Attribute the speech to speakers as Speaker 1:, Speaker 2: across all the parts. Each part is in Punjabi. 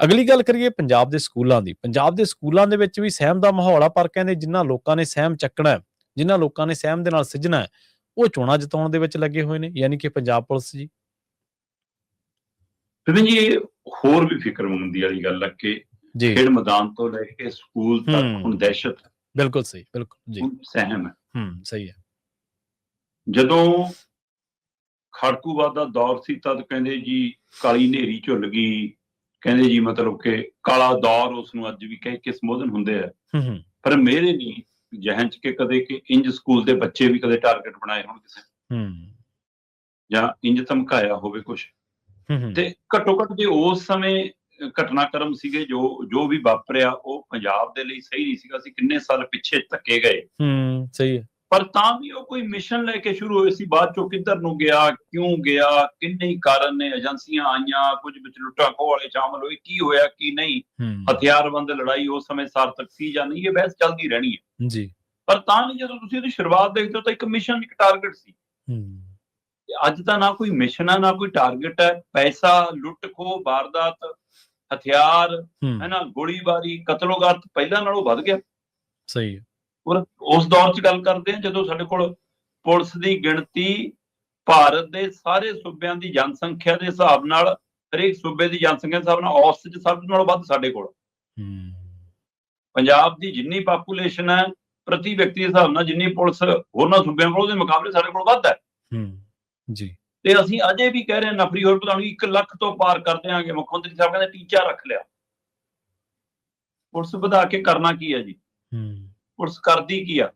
Speaker 1: ਅਗਲੀ ਗੱਲ ਕਰੀਏ ਪੰਜਾਬ ਦੇ ਸਕੂਲਾਂ ਦੀ। ਪੰਜਾਬ ਦੇ ਸਕੂਲਾਂ ਦੇ ਵਿੱਚ ਵੀ ਸਹਿਮ ਦਾ ਮਾਹੌਲ ਆ, ਪਰ ਕਹਿੰਦੇ ਜਿਨ੍ਹਾਂ ਲੋਕਾਂ ਨੇ ਸਹਿਮ ਚੱਕਣਾ ਹੈ, ਜਿਨ੍ਹਾਂ ਲੋਕਾਂ ਨੇ ਸਹਿਮ ਦੇ ਨਾਲ ਸਿੱਝਣਾ ਹੈ, ਉਹ ਚੋਣਾਂ ਜਿਤਾਉਣ ਦੇ ਵਿੱਚ ਲੱਗੇ ਹੋਏ ਨੇ, ਯਾਨੀ ਕਿ ਪੰਜਾਬ ਪੁਲਿਸ ਜੀ।
Speaker 2: ਜੀ ਇਹ ਹੋਰ ਵੀ ਫਿਕਰਮੰਦੀ ਵਾਲੀ ਗੱਲ ਹੈ ਕਿ ਖੇਡ ਮੈਦਾਨ ਤੋਂ ਲੈ ਕੇ ਸਕੂਲ ਤੱਕ ਹੁਣ ਦਹਿਸ਼ਤ।
Speaker 1: ਬਿਲਕੁਲ ਸਹੀ, ਬਿਲਕੁਲ ਜੀ,
Speaker 2: ਸਹਿਮ ਹੈ।
Speaker 1: ਸਹੀ ਹੈ।
Speaker 2: ਜਦੋਂ ਖੜਕੂਵਾਦ ਦਾ ਦੌਰ ਸੀ ਤਦ ਕਹਿੰਦੇ ਜੀ ਕਾਲੀ ਹਨੇਰੀ ਝੁੱਲ ਗਈ, ਕਹਿੰਦੇ ਜੀ ਮਤਲਬ ਕਿ ਕਾਲਾ ਦੌਰ ਉਸਨੂੰ ਅੱਜ ਵੀ ਕਹਿ ਕੇ ਸੰਬੋਧਨ ਹੁੰਦੇ ਆ। ਪਰ ਮੇਰੇ ਨਹੀਂ ਜਹਨ ਚ ਕਿ ਕਦੇ ਕਿ ਇੰਜ ਸਕੂਲ ਦੇ ਬੱਚੇ ਵੀ ਕਦੇ ਟਾਰਗੇਟ ਬਣਾਏ ਹੋਣ ਕਿਸੇ ਜਾਂ ਇੰਜ ਧਮਕਾਇਆ ਹੋਵੇ ਕੁਛ। ਤੇ ਘੱਟੋ ਘੱਟ ਜੇ ਉਸ ਸਮੇਂ ਘਟਨਾਕ੍ਰਮ ਸੀਗੇ ਜੋ ਵੀ ਵਾਪਰਿਆ ਉਹ ਪੰਜਾਬ ਦੇ ਲਈ ਸਹੀ ਨਹੀਂ ਸੀਗਾ। ਅਸੀਂ ਕਿੰਨੇ ਸਾਲ ਪਿੱਛੇ ਧੱਕੇ ਗਏ।
Speaker 1: ਸਹੀ ਹੈ।
Speaker 2: ਪਰ ਤਾਂ ਵੀ ਉਹ ਕੋਈ ਮਿਸ਼ਨ ਲੈ ਕੇ ਸ਼ੁਰੂ ਹੋਏ ਸੀ, ਬਾਅਦ ਚੋਂ ਕਿੱਧਰ ਨੂੰ ਗਿਆ, ਕਿਉਂ ਗਿਆ, ਕਿੰਨੇ ਹੀ ਕਾਰਨ ਨੇ। ਏਜੰਸੀਆਂ ਆਈਆਂ, ਕੁਝ ਵਿੱਚ ਲੁੱਟਾਂ ਖੋਹ ਵਾਲੇ ਸ਼ਾਮਲ ਹੋਏ, ਕੀ ਹੋਇਆ ਕੀ ਨਹੀਂ, ਹਥਿਆਰਬੰਦ ਲੜਾਈ ਉਸ ਸਮੇਂ ਸਾਰਥਕ ਸੀ ਜਾਂ ਨਹੀਂ, ਇਹ ਬਹਿਸ ਚੱਲਦੀ ਰਹਿਣੀ ਹੈ ਜੀ। ਪਰ ਤਾਂ ਵੀ ਜਦੋਂ ਤੁਸੀਂ ਉਹਦੀ ਸ਼ੁਰੂਆਤ ਦੇਖਦੇ ਹੋ ਤਾਂ ਇੱਕ ਮਿਸ਼ਨ, ਇੱਕ ਟਾਰਗੇਟ ਸੀ। ਅੱਜ ਤਾਂ ਨਾ ਕੋਈ ਮਿਸ਼ਨ ਹੈ, ਨਾ ਕੋਈ ਟਾਰਗੇਟ ਹੈ। ਪੈਸਾ, ਲੁੱਟ ਖੋਹ, ਵਾਰਦਾਤ, ਹਥਿਆਰ, ਹੈ ਨਾ, ਗੋਲੀਬਾਰੀ, ਕਤਲੋਗਾਰਤ ਪਹਿਲਾਂ ਨਾਲੋਂ ਵੱਧ ਗਿਆ।
Speaker 1: ਸਹੀ ਹੈ।
Speaker 2: ਉਸ ਦੌਰ ਚ ਗੱਲ ਕਰਦੇ ਹਾਂ ਜਦੋਂ ਸਾਡੇ ਕੋਲ ਪੁਲਿਸ ਦੀ ਗਿਣਤੀ ਭਾਰਤ ਦੇ ਸਾਰੇ ਸੂਬਿਆਂ ਦੀ ਜਨਸੰਖਿਆ ਦੇ ਹਿਸਾਬ ਨਾਲ, ਹਰੇਕ ਸੂਬੇ ਦੀ ਜਨਸੰਖਿਆ ਦੇ ਹਿਸਾਬ ਨਾਲ ਔਸਤ ਚ ਸਭ ਨਾਲੋਂ ਵੱਧ ਸਾਡੇ ਕੋਲ। ਪੰਜਾਬ ਦੀ ਜਿੰਨੀ ਪਾਪੂਲੇਸ਼ਨ ਹੈ ਪ੍ਰਤੀ ਵਿਅਕਤੀ ਦੇ ਹਿਸਾਬ ਨਾਲ, ਜਿੰਨੀ ਪੁਲਿਸ ਹੋਰਨਾਂ ਸੂਬਿਆਂ ਕੋਲ, ਉਹਦੇ ਮੁਕਾਬਲੇ ਸਾਡੇ ਕੋਲ ਵੱਧ ਹੈ ਜੀ। ਤੇ ਅਸੀਂ ਅਜੇ ਵੀ ਕਹਿ ਰਹੇ ਹਾਂ ਨਫਰੀ ਹੋਰ ਵਧਾਉਣੀ, 1 ਲੱਖ ਤੋਂ ਪਾਰ ਕਰ ਦਿਆਂਗੇ। ਮੁੱਖ ਮੰਤਰੀ ਸਾਹਿਬ ਕਹਿੰਦੇ ਟੀਚਾ ਰੱਖ ਲਿਆ। ਪੁਲਿਸ ਵਧਾ ਕੇ ਕਰਨਾ ਕੀ ਹੈ ਜੀ? ਪੁਲਿਸ ਕਰਦੀ ਕੀ ਆ?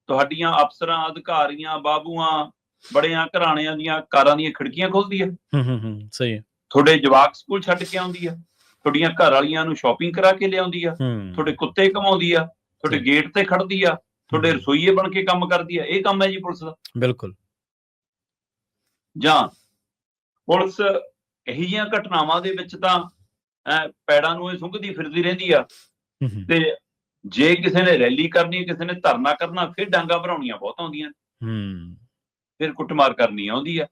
Speaker 2: ਤੁਹਾਡੀਆਂ ਅਫਸਰਾਂ, ਅਧਿਕਾਰੀਆਂ, ਬਾਬੂਆਂ, ਬੜਿਆਂ ਘਰਾਣਿਆਂ ਦੀਆਂ ਕਾਰਾਂ ਦੀਆਂ ਖਿੜਕੀਆਂ ਖੋਲਦੀ ਹੈ।
Speaker 1: ਸਹੀ ਹੈ।
Speaker 2: ਤੁਹਾਡੇ ਜਵਾਕ ਸਕੂਲ ਛੱਡ ਕੇ ਆਉਂਦੀ ਆ, ਤੁਹਾਡੀਆਂ ਘਰ ਵਾਲੀਆਂ ਨੂੰ ਸ਼ਾਪਿੰਗ ਕਰਾ ਕੇ ਲਿਆਉਂਦੀ ਆ, ਤੁਹਾਡੇ ਕੁੱਤੇ ਘਮਾਉਂਦੀ ਆ, ਤੁਹਾਡੇ ਗੇਟ ਤੇ ਖੜਦੀ ਆ, ਤੁਹਾਡੇ ਰਸੋਈਏ ਬਣ ਕੇ ਕੰਮ ਕਰਦੀ ਆ। ਇਹ ਕੰਮ ਹੈ ਜੀ ਪੁਲਿਸ ਦਾ। ਬਿਲਕੁਲ। ਜਾਂ ਪੁਲਿਸ ਇਹੋ ਜਿਹੀਆਂ ਘਟਨਾਵਾਂ ਦੇ ਵਿੱਚ ਤਾਂ ਪੈੜਾਂ ਨੂੰ ਇਹ ਸੁੰਘਦੀ ਫਿਰਦੀ ਰਹਿੰਦੀ ਆ। ਤੇ ਜੇ ਕਿਸੇ ਨੇ ਰੈਲੀ ਕਰਨੀ, ਕਿਸੇ ਨੇ ਧਰਨਾ ਕਰਨਾ, ਫਿਰ ਡਾਂਗਾ ਭਰਾਉਣੀਆਂ ਬਹੁਤ ਆਉਂਦੀਆਂ ਨੇ, ਫਿਰ ਕੁੱਟਮਾਰ ਕਰਨੀ ਆਉਂਦੀ ਆ।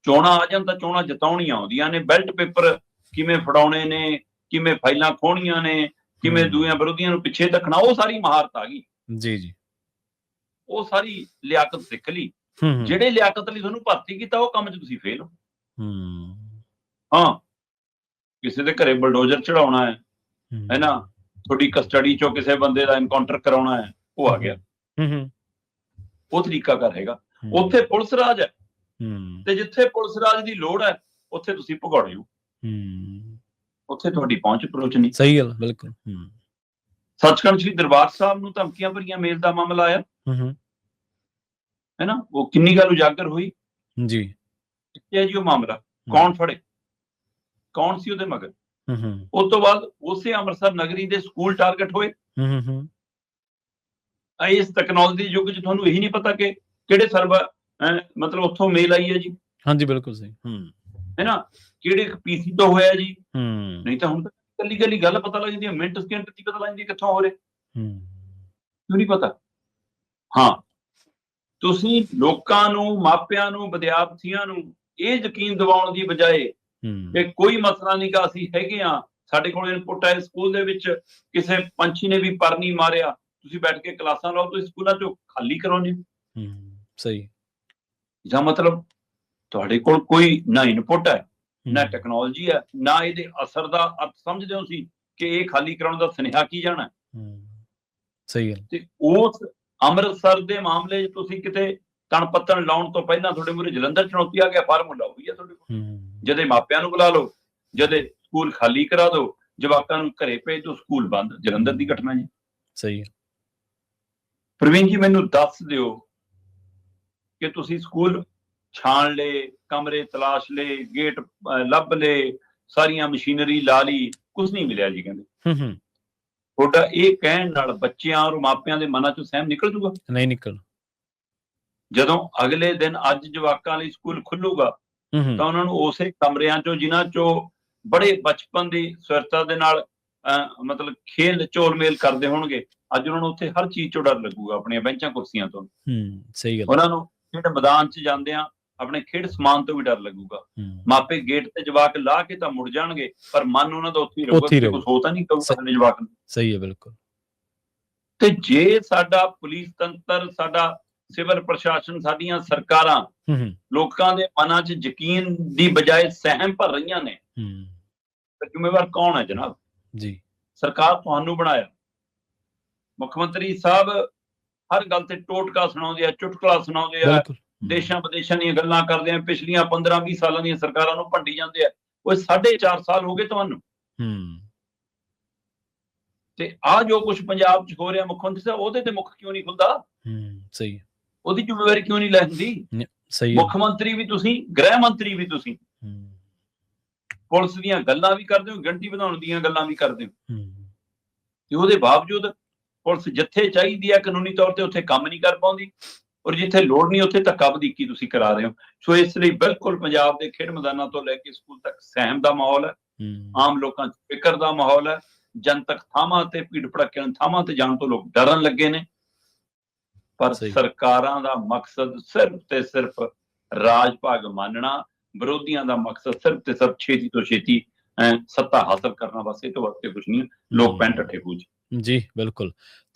Speaker 2: ਚੋਣਾਂ ਆ ਜਾਣ ਤਾਂ ਚੋਣਾਂ ਜਿਤਾਉਣੀਆਂ ਆਉਂਦੀਆਂ ਨੇ। ਬੈਲਟ ਪੇਪਰ ਕਿਵੇਂ ਫੜਾਉਣੇ ਨੇ, ਕਿਵੇਂ ਫਾਈਲਾਂ ਖੋਹਣੀਆਂ ਨੇ, ਕਿਵੇਂ ਦੂਜਿਆਂ ਵਿਰੋਧੀਆਂ ਨੂੰ ਪਿੱਛੇ ਰੱਖਣਾ, ਉਹ ਸਾਰੀ ਮਹਾਰਤ ਆ ਗਈ ਜੀ ਜੀ। ਉਹ ਸਾਰੀ ਲਿਆਕਤ ਸਿੱਖ ਲਈ। ਜਿਹੜੇ ਲਿਆਕਤ ਲਈ ਤੁਹਾਨੂੰ ਭਰਤੀ ਕੀਤਾ ਉਹ ਕੰਮ 'ਚ ਤੁਸੀਂ ਫੇਲ ਹੋ। ਹਾਂ, ਕਿਸੇ ਦੇ ਘਰੇ ਬਲਡੋਜ਼ਰ ਚੜਾਉਣਾ ਹੈ ਨਾ, ਤੁਹਾਡੀ ਕਸਟਡੀ ਚੋਂ ਕਿਸੇ ਬੰਦੇ ਦਾ ਐਨਕਾਊਂਟਰ ਕਰਾਉਣਾ ਹੈ, ਉਹ ਆ ਗਿਆ। ਉਹ ਤਰੀਕਾ ਕਰ ਹੈਗਾ। ਉੱਥੇ ਪੁਲਿਸ ਰਾਜ ਹੈ, ਤੇ ਜਿੱਥੇ ਪੁਲਿਸ ਰਾਜ ਦੀ ਲੋੜ ਹੈ ਉੱਥੇ ਤੁਸੀਂ ਭਗੌੜੇ ਹੋ, ਉੱਥੇ ਤੁਹਾਡੀ ਪਹੁੰਚ ਅਪਰੋਚ ਨਹੀਂ। ਸਹੀ ਗੱਲ, ਬਿਲਕੁਲ। ਸੱਚਖੰਡ ਸ੍ਰੀ ਦਰਬਾਰ ਸਾਹਿਬ ਨੂੰ ਧਮਕੀਆਂ ਭਰੀਆਂ ਮੇਲ ਦਾ ਮਾਮਲਾ ਆਇਆ ਹੈ ਨਾ, ਉਹ ਕਿੰਨੀ ਗੱਲ ਉਜਾਗਰ ਹੋਈ ਜੀ। ਜੀ ਉਹ ਮਾਮਲਾ ਕੌਣ ਫੜੇ, ਕੌਣ ਸੀ ਉਹਦੇ ਮਗਰ। ਉਸ ਤੋਂ ਬਾਅਦ ਉਸੇ ਅੰਮ੍ਰਿਤਸਰ ਨਗਰੀ ਦੇ ਸਕੂਲ ਟਾਰਗੇਟ ਹੋਏ। ਇਸ ਟੈਕਨੋਲੋਜੀ ਦੇ ਯੁੱਗ 'ਚ ਤੁਹਾਨੂੰ ਇਹੀ ਨਹੀਂ ਪਤਾ ਕਿ ਕਿਹੜੇ ਸਰਵਰ ਮਤਲਬ ਉੱਥੋਂ ਮੇਲ ਆਈ ਹੈ ਜੀ। ਹਾਂਜੀ, ਬਿਲਕੁਲ ਸਹੀ ਹੈ ਨਾ, ਕਿਹੜੇ ਪੀਸੀ ਤੋਂ ਹੋਇਆ ਜੀ। ਨਹੀਂ ਤਾਂ ਹੁਣ ਤਾਂ ਕੱਲੀ ਗੱਲ ਪਤਾ ਲੱਗ ਜਾਂਦੀ ਹੈ, ਮਿੰਟ ਸਕਿੰਟ ਦੀ ਪਤਾ ਲੱਗ ਜਾਂਦੀ ਹੈ ਕਿੱਥੋਂ ਹੋ ਰਿਹਾ, ਕਿਉਂ ਨਹੀਂ ਪਤਾ। ਹਾਂ, ਤੁਸੀਂ ਲੋਕਾਂ ਨੂੰ, ਮਾਪਿਆਂ ਨੂੰ, ਵਿਦਿਆਰਥੀਆਂ ਨੂੰ ਇਹ ਯਕੀਨ ਦਿਵਾਉਣ ਦੀ ਬਜਾਏ ਕਿ ਕੋਈ ਮਸਲਾ ਨਹੀਂ ਗਾ, ਅਸੀਂ ਹੈਗੇ ਹਾਂ, ਸਾਡੇ ਕੋਲ ਇਨਪੁਟ ਹੈ, ਸਕੂਲ ਦੇ ਵਿੱਚ ਕਿਸੇ ਪੰਛੀ ਨੇ ਵੀ ਪਰ ਨਹੀਂ ਮਾਰਿਆ, ਤੁਸੀਂ ਬੈਠ ਕੇ ਕਲਾਸਾਂ ਲਾਓ, ਤੁਸੀਂ ਸਕੂਲਾਂ ਚੋਂ ਖਾਲੀ ਕਰਾਉਂਦੇ ਹੋ। ਸਹੀ। ਜਾਂ ਮਤਲਬ ਤੁਹਾਡੇ ਕੋਲ ਕੋਈ ਨਾ ਇਨਪੁਟ ਹੈ, ਨਾ ਟੈਕਨੋਲੋਜੀ ਹੈ, ਨਾ ਇਹਦੇ ਅਸਰ ਦਾ ਅਰਥ ਸਮਝਦੇ ਹੋ ਸੀ ਕਿ ਇਹ ਖਾਲੀ ਕਰਾਉਣ ਦਾ ਸੁਨੇਹਾ ਕੀ ਜਾਣਾ। ਸਹੀ ਹੈ। ਤੇ ਉਸ ਅੰਮ੍ਰਿਤਸਰ ਦੇ ਮਾਮਲੇ 'ਚ ਤੁਸੀਂ ਕਿਤੇ ਤਣ ਪੱਤਣ ਲਾਉਣ ਤੋਂ ਪਹਿਲਾਂ ਤੁਹਾਡੇ ਮੂਹਰੇ ਜਲੰਧਰ ਚੁਣੌਤੀ ਆ ਗਿਆ, ਫਾਰਮੂਲਾ ਉਹੀ ਹੈ ਤੁਹਾਡੇ ਕੋਲ। ਜਦੇ ਮਾਪਿਆਂ ਨੂੰ ਬੁਲਾ ਲਓ, ਜਦੇ ਸਕੂਲ ਖਾਲੀ ਕਰਾ ਦਿਓ, ਜਵਾਕਾਂ ਨੂੰ ਘਰੇ ਭੇਜ ਦਿਓ, ਸਕੂਲ ਬੰਦ। ਜਲੰਧਰ ਦੀ ਘਟਨਾ ਜੀ। ਸਹੀ ਹੈ। ਪ੍ਰਵੀਨ ਜੀ, ਮੈਨੂੰ ਦੱਸ ਦਿਓ ਕਿ ਤੁਸੀਂ ਸਕੂਲ ਛਾਣ ਲਏ, ਕਮਰੇ ਤਲਾਸ਼ ਲਏ, ਗੇਟ ਲੱਭ ਲਏ, ਸਾਰੀਆਂ ਮਸ਼ੀਨਰੀ ਲਾ ਲਈ, ਕੁਛ ਨਹੀਂ ਮਿਲਿਆ ਜੀ। ਕਹਿੰਦੇ ਤੁਹਾਡਾ ਇਹ ਕਹਿਣ ਨਾਲ ਬੱਚਿਆਂ ਔਰ ਮਾਪਿਆਂ ਦੇ ਮਨਾਂ ਚੋਂ ਸਹਿਮ ਨਿਕਲ ਜੂਗਾ? ਨਹੀਂ ਨਿਕਲ। ਜਦੋਂ ਅਗਲੇ ਦਿਨ ਅੱਜ ਜਵਾਕਾਂ ਲਈ ਸਕੂਲ ਖੁੱਲੂਗਾ ਤਾਂ ਉਹਨਾਂ ਨੂੰ ਉਸੇ ਕਮਰਿਆਂ ਚੋਂ, ਜਿਨ੍ਹਾਂ ਚੋਂ ਬੜੇ ਬਚਪਨ ਦੀ ਸੁਰਤਾ ਦੇ ਨਾਲ ਮਤਲਬ ਖੇਲ ਝੋਲ ਮੇਲ ਕਰਦੇ ਹੋਣਗੇ, ਅੱਜ ਉਹਨਾਂ ਨੂੰ ਉੱਥੇ ਹਰ ਚੀਜ਼ ਚੋਂ ਡਰ ਲੱਗੂਗਾ, ਆਪਣੀਆਂ ਬੈਂਚਾਂ ਕੁਰਸੀਆਂ ਤੋਂ। ਸਹੀ ਗੱਲ। ਉਹਨਾਂ ਨੂੰ ਜਿਹੜੇ ਮੈਦਾਨ 'ਚ ਜਾਂਦੇ ਆ ਆਪਣੇ ਖੇਡ ਸਮਾਨ ਤੋਂ ਵੀ ਡਰ ਲੱਗੂਗਾ। ਮਾਪੇ ਗੇਟ ਤੇ ਜਵਾਕ ਲਾ ਕੇ ਤਾਂ ਮੁੜ ਜਾਣਗੇ, ਪਰ ਮਨ ਉਹਨਾਂ ਦਾ ਉੱਥੇ ਹੀ ਰਹੂਗਾ, ਕੁਝ ਹੋ ਤਾਂ ਨਹੀਂ ਕਹੂਗਾ ਸਾਡੇ ਜਵਾਕ ਨੂੰ।
Speaker 1: ਸਹੀ ਹੈ, ਬਿਲਕੁਲ।
Speaker 2: ਤੇ ਜੇ ਸਾਡਾ ਪੁਲਿਸ ਤੰਤਰ, ਸਾਡਾ ਸਿਵਲ ਪ੍ਰਸ਼ਾਸਨ, ਸਾਡੀਆਂ ਸਰਕਾਰਾਂ ਲੋਕਾਂ ਦੇ ਮਨਾਂ 'ਚ ਯਕੀਨ ਦੀ ਬਜਾਏ ਸਹਿਮ ਭਰ ਰਹੀਆਂ ਨੇ, ਤਾਂ ਜ਼ਿੰਮੇਵਾਰ ਕੌਣ ਹੈ ਜਨਾਬ? ਜੀ, ਸਰਕਾਰ ਤੁਹਾਨੂੰ ਬਣਾਇਆ। ਮੁੱਖ ਮੰਤਰੀ ਸਾਹਿਬ ਹਰ ਗੱਲ ਤੇ ਟੋਟਕਾ ਸੁਣਾਉਂਦੇ ਆ, ਚੁਟਕਲਾ ਸੁਣਾਉਂਦੇ ਆ, ਦੇਸ਼ਾਂ ਵਿਦੇਸ਼ਾਂ ਦੀਆਂ ਗੱਲਾਂ ਕਰਦੇ ਆ, ਪਿਛਲੀਆਂ 15-20 ਸਾਲਾਂ ਦੀਆਂ ਸਰਕਾਰਾਂ ਨੂੰ ਭੰਡੀ ਜਾਂਦੇ ਆ। ਉਹ 4.5 ਸਾਲ ਹੋ ਗਏ ਤੁਹਾਨੂੰ, ਤੇ ਆ ਜੋ ਕੁਝ ਪੰਜਾਬ 'ਚ ਹੋ ਰਿਹਾ, ਮੁੱਖ ਮੰਤਰੀ ਸਾਹਿਬ ਉਹਦੇ ਤੇ ਮੁੱਖ ਕਿਉਂ ਨਹੀਂ ਖੁੱਲਦਾ?
Speaker 1: ਸਹੀ,
Speaker 2: ਉਹਦੀ ਜ਼ਿੰਮੇਵਾਰੀ ਕਿਉਂ ਨਹੀਂ ਲੈਂਦੀ?
Speaker 1: ਸਹੀ,
Speaker 2: ਮੁੱਖ ਮੰਤਰੀ ਵੀ ਤੁਸੀਂ, ਗ੍ਰਹਿ ਮੰਤਰੀ ਵੀ ਤੁਸੀਂ, ਪੁਲਿਸ ਦੀਆਂ ਗੱਲਾਂ ਵੀ ਕਰਦੇ ਹੋ, ਗਿਣਤੀ ਵਧਾਉਣ ਦੀਆਂ ਗੱਲਾਂ ਵੀ ਕਰਦੇ ਹੋ, ਤੇ ਉਹਦੇ ਬਾਵਜੂਦ ਪੁਲਿਸ ਜਿੱਥੇ ਚਾਹੀਦੀ ਹੈ ਕਾਨੂੰਨੀ ਤੌਰ ਤੇ ਉੱਥੇ ਕੰਮ ਨਹੀਂ ਕਰ ਪਾਉਂਦੀ, ਔਰ ਜਿੱਥੇ ਲੋੜ ਨਹੀਂ ਉੱਥੇ ਧੱਕਾ ਵਧੀਕੀ ਤੁਸੀਂ ਕਰਾ ਰਹੇ ਹੋ। ਸੋ ਇਸ ਲਈ ਬਿਲਕੁਲ ਪੰਜਾਬ ਦੇ ਖੇਡ ਮੈਦਾਨਾਂ ਤੋਂ ਲੈ ਕੇ ਸਕੂਲ ਤੱਕ ਸਹਿਮ ਦਾ ਮਾਹੌਲ ਹੈ, ਆਮ ਲੋਕਾਂ 'ਚ ਫਿਕਰ ਦਾ ਮਾਹੌਲ ਹੈ। ਜਨਤਕ ਥਾਵਾਂ ਤੇ, ਭੀੜ ਭੜੱਕਿਆਂ ਥਾਵਾਂ ਤੇ ਜਾਣ ਤੋਂ ਲੋਕ ਡਰਨ ਲੱਗੇ ਨੇ, ਪਰ ਸਰਕਾਰਾਂ ਦਾ ਮਕਸਦ ਸਿਰਫ ਤੇ ਸਿਰਫ ਰਾਜ ਭਾਗ ਮਾਨਣਾ, ਵਿਰੋਧੀਆਂ ਦਾ ਮਕਸਦ ਸਿਰਫ ਤੇ ਸਿਰਫ ਛੇਤੀ ਤੋਂ ਛੇਤੀ ਸੱਤਾ ਹਾਸਲ ਕਰਨਾ, ਬਸ ਇਹ ਤੋਂ ਵੱਧ ਕੁਝ ਨਹੀਂ। ਲੋਕ ਪੈਂਟ ਠੇਕੂ ਜੀ, ਬਿਲਕੁਲ।